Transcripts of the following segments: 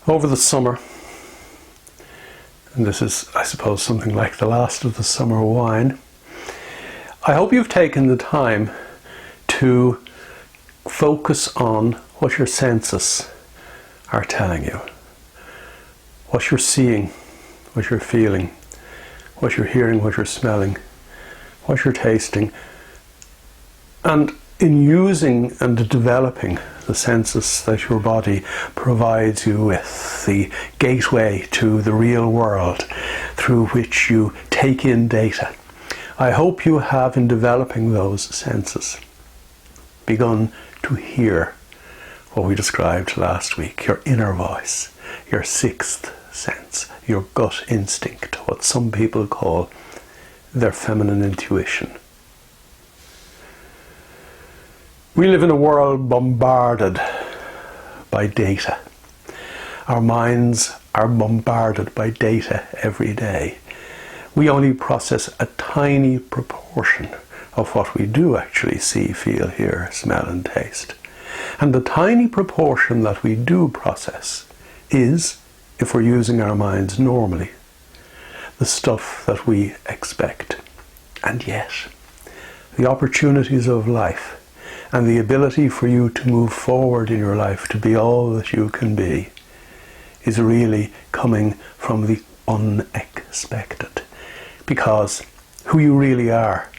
Over the summer, and this is, I suppose, something like the last of the summer wine, I hope you've taken the time to focus on what your senses are telling you, what you're seeing, what you're feeling, what you're hearing, what you're smelling, what you're tasting, and in using and developing the senses that your body provides you with, the gateway to the real world through which you take in data, I hope you have, in developing those senses, begun to hear what we described last week, your inner voice, your sixth sense, your gut instinct, what some people call their feminine intuition. We live in a world bombarded by data. Our minds are bombarded by data every day. We only process a tiny proportion of what we do actually see, feel, hear, smell and taste. And the tiny proportion that we do process is, if we're using our minds normally, the stuff that we expect. And yet, the opportunities of life and the ability for you to move forward in your life to be all that you can be is really coming from the unexpected. Because who you really are,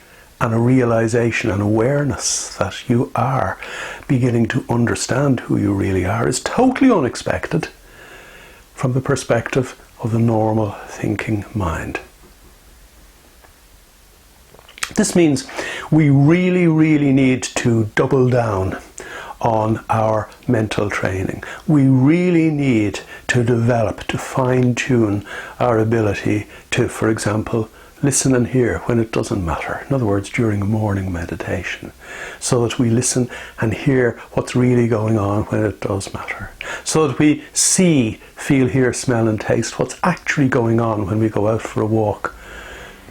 and a realization and awareness that you are beginning to understand who you really are, is totally unexpected from the perspective of the normal thinking mind. This means we really need to double down on our mental training. We really need to develop, to fine-tune our ability to, for example, listen and hear when it doesn't matter. In other words, during morning meditation. So that we listen and hear what's really going on when it does matter. So that we see, feel, hear, smell and taste what's actually going on when we go out for a walk,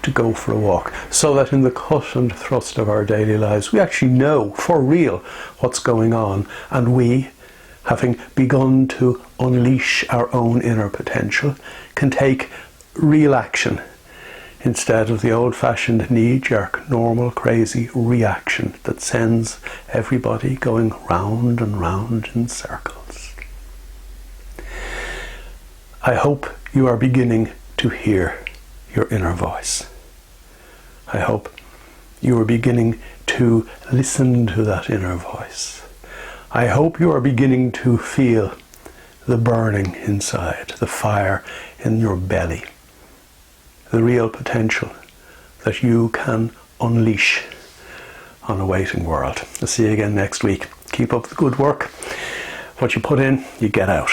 to go for a walk. So that in the cut and thrust of our daily lives, we actually know for real what's going on, and we, having begun to unleash our own inner potential, can take real action instead of the old-fashioned knee-jerk, normal, crazy reaction that sends everybody going round and round in circles. I hope you are beginning to hear your inner voice. I hope you are beginning to listen to that inner voice. I hope you are beginning to feel the burning inside, the fire in your belly, the real potential that you can unleash on a waiting world. I'll see you again next week. Keep up the good work. What you put in, you get out.